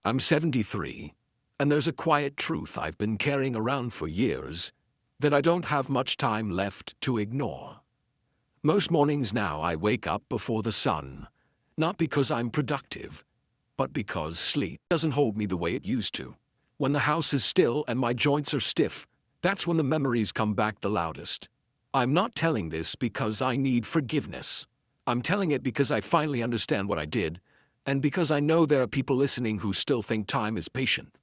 I'm 73, and there's a quiet truth I've been carrying around for years that I don't have much time left to ignore. Most mornings now I wake up before the sun, not because I'm productive, but because sleep doesn't hold me the way it used to. When the house is still and my joints are stiff, that's when the memories come back the loudest. I'm not telling this because I need forgiveness. I'm telling it because I finally understand what I did, and because I know there are people listening who still think time is patient.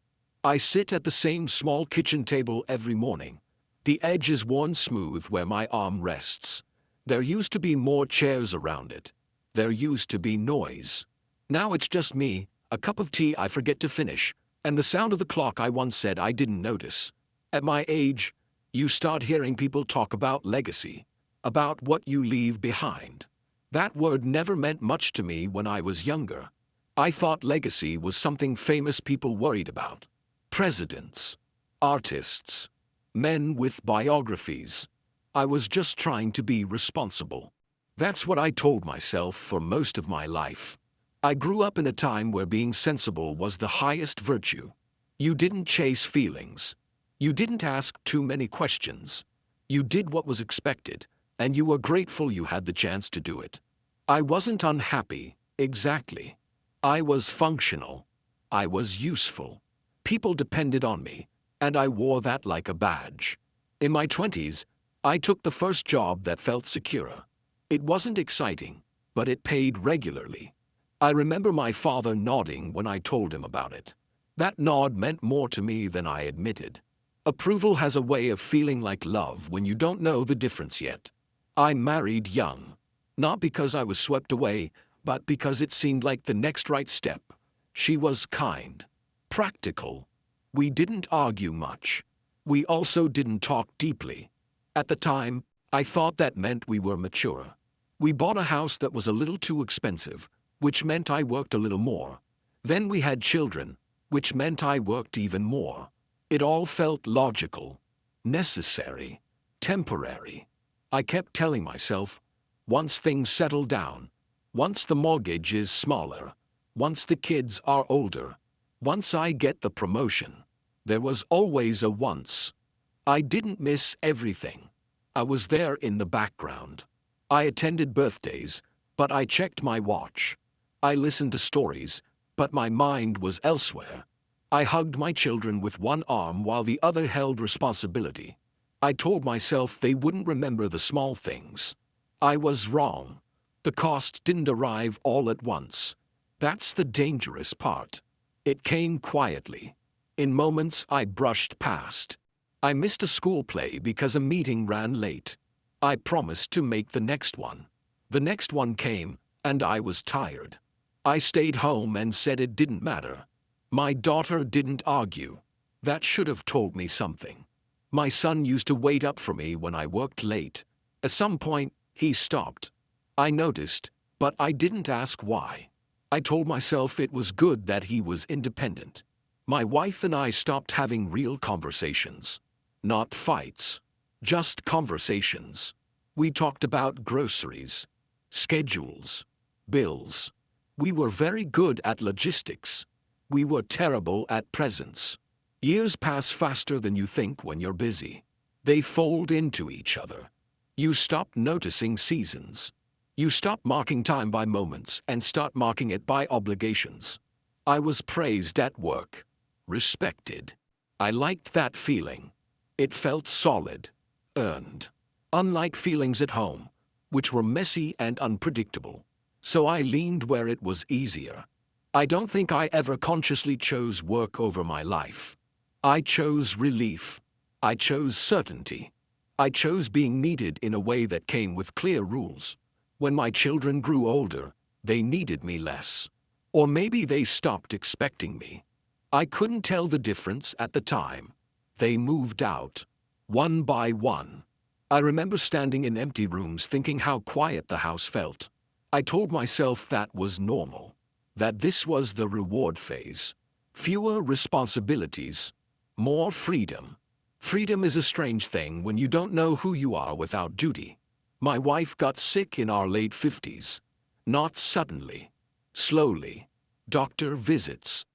I sit at the same small kitchen table every morning. The edge is worn smooth where my arm rests. There used to be more chairs around it. There used to be noise. Now it's just me, a cup of tea I forget to finish, and the sound of the clock I once said I didn't notice. At my age, you start hearing people talk about legacy, about what you leave behind. That word never meant much to me when I was younger. I thought legacy was something famous people worried about. Presidents, artists, men with biographies. I was just trying to be responsible. That's what I told myself for most of my life. I grew up in a time where being sensible was the highest virtue. You didn't chase feelings. You didn't ask too many questions. You did what was expected, and you were grateful you had the chance to do it. I wasn't unhappy, exactly. I was functional. I was useful. People depended on me, and I wore that like a badge. In my 20s, I took the first job that felt secure. It wasn't exciting, but it paid regularly. I remember my father nodding when I told him about it. That nod meant more to me than I admitted. Approval has a way of feeling like love when you don't know the difference yet. I married young, not because I was swept away, but because it seemed like the next right step. She was kind, practical. We didn't argue much. We also didn't talk deeply. At the time, I thought that meant we were mature. We bought a house that was a little too expensive, which meant I worked a little more. Then we had children, which meant I worked even more. It all felt logical, necessary, temporary. I kept telling myself, once things settle down, once the mortgage is smaller, once the kids are older, once I get the promotion. There was always a once. I didn't miss everything. I was there in the background. I attended birthdays, but I checked my watch. I listened to stories, but my mind was elsewhere. I hugged my children with one arm while the other held responsibility. I told myself they wouldn't remember the small things. I was wrong. The cost didn't arrive all at once. That's the dangerous part. It came quietly, in moments I brushed past. I missed a school play because a meeting ran late. I promised to make the next one. The next one came, and I was tired. I stayed home and said it didn't matter. My daughter didn't argue. That should have told me something. My son used to wait up for me when I worked late. At some point, he stopped. I noticed, but I didn't ask why. I told myself it was good that he was independent. My wife and I stopped having real conversations. Not fights, just conversations. We talked about groceries, schedules, bills. We were very good at logistics. We were terrible at presence. Years pass faster than you think when you're busy. They fold into each other. You stop noticing seasons. You stop marking time by moments and start marking it by obligations. I was praised at work, respected. I liked that feeling. It felt solid, earned. Unlike feelings at home, which were messy and unpredictable. So I leaned where it was easier. I don't think I ever consciously chose work over my life. I chose relief. I chose certainty. I chose being needed in a way that came with clear rules. When my children grew older, they needed me less. Or maybe they stopped expecting me. I couldn't tell the difference at the time. They moved out, one by one. I remember standing in empty rooms thinking how quiet the house felt. I told myself that was normal, that this was the reward phase. Fewer responsibilities, more freedom. Freedom is a strange thing when you don't know who you are without duty. My wife got sick in our late 50s. Not suddenly. Slowly. Doctor visits.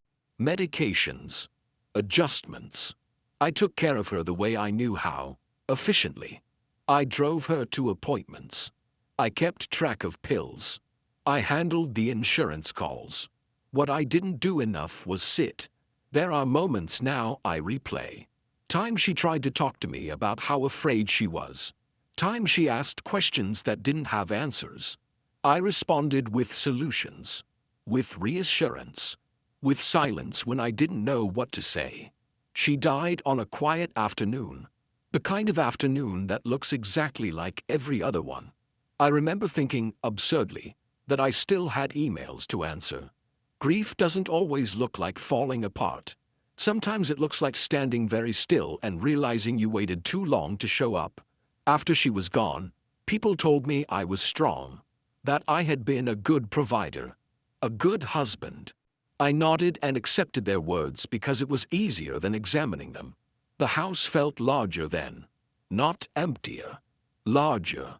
medications, adjustments. I took care of her the way I knew how, efficiently. I drove her to appointments. I kept track of pills. I handled the insurance calls. What I didn't do enough was sit. There are moments now I replay. Time she tried to talk to me about how afraid she was. Time she asked questions that didn't have answers. I responded with solutions, with reassurance, with silence when I didn't know what to say. She died on a quiet afternoon, the kind of afternoon that looks exactly like every other one. I remember thinking, absurdly, that I still had emails to answer. Grief doesn't always look like falling apart. Sometimes it looks like standing very still and realizing you waited too long to show up. After she was gone, people told me I was strong, that I had been a good provider, a good husband. I nodded and accepted their words because it was easier than examining them. The house felt larger then, not emptier, larger,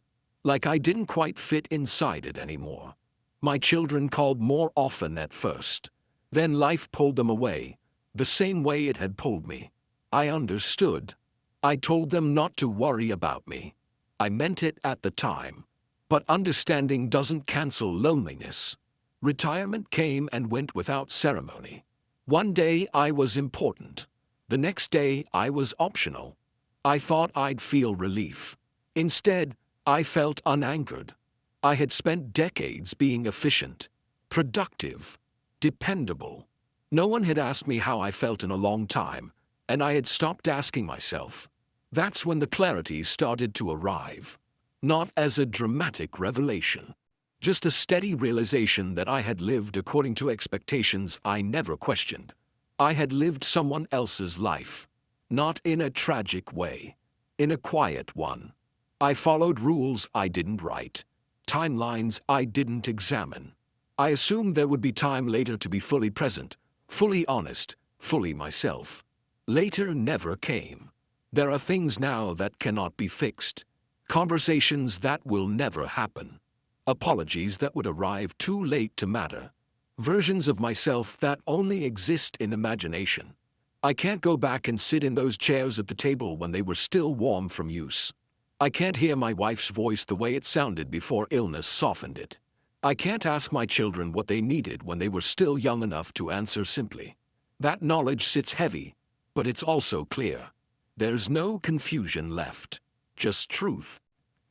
like I didn't quite fit inside it anymore. My children called more often at first. Then life pulled them away, the same way it had pulled me. I understood. I told them not to worry about me. I meant it at the time. But understanding doesn't cancel loneliness. Retirement came and went without ceremony. One day I was important. The next day I was optional. I thought I'd feel relief. Instead, I felt unanchored. I had spent decades being efficient, productive, dependable. No one had asked me how I felt in a long time, and I had stopped asking myself. That's when the clarity started to arrive. Not as a dramatic revelation. Just a steady realization that I had lived according to expectations I never questioned. I had lived someone else's life. Not in a tragic way. In a quiet one. I followed rules I didn't write. Timelines I didn't examine. I assumed there would be time later to be fully present, fully honest, fully myself. Later never came. There are things now that cannot be fixed. Conversations that will never happen. Apologies that would arrive too late to matter. Versions of myself that only exist in imagination. I can't go back and sit in those chairs at the table when they were still warm from use. I can't hear my wife's voice the way it sounded before illness softened it. I can't ask my children what they needed when they were still young enough to answer simply. That knowledge sits heavy, but it's also clear. There's no confusion left. Just truth.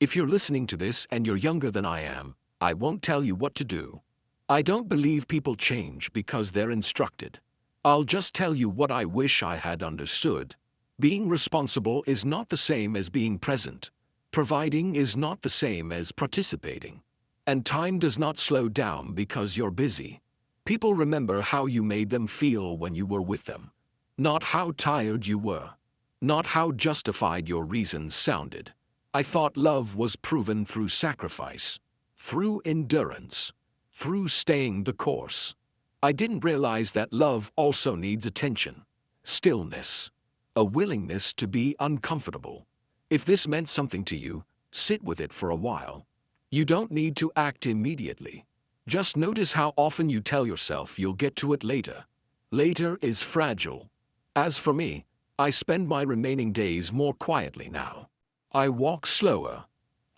If you're listening to this and you're younger than I am, I won't tell you what to do. I don't believe people change because they're instructed. I'll just tell you what I wish I had understood. Being responsible is not the same as being present. Providing is not the same as participating. And time does not slow down because you're busy. People remember how you made them feel when you were with them. Not how tired you were. Not how justified your reasons sounded. I thought love was proven through sacrifice, through endurance, through staying the course. I didn't realize that love also needs attention, stillness, a willingness to be uncomfortable. If this meant something to you, sit with it for a while. You don't need to act immediately. Just notice how often you tell yourself you'll get to it later. Later is fragile. As for me, I spend my remaining days more quietly now. I walk slower.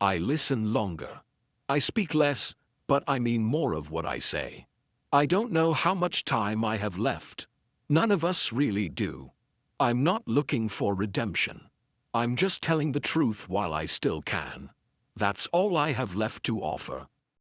I listen longer. I speak less, but I mean more of what I say. I don't know how much time I have left. None of us really do. I'm not looking for redemption. I'm just telling the truth while I still can. That's all I have left to offer.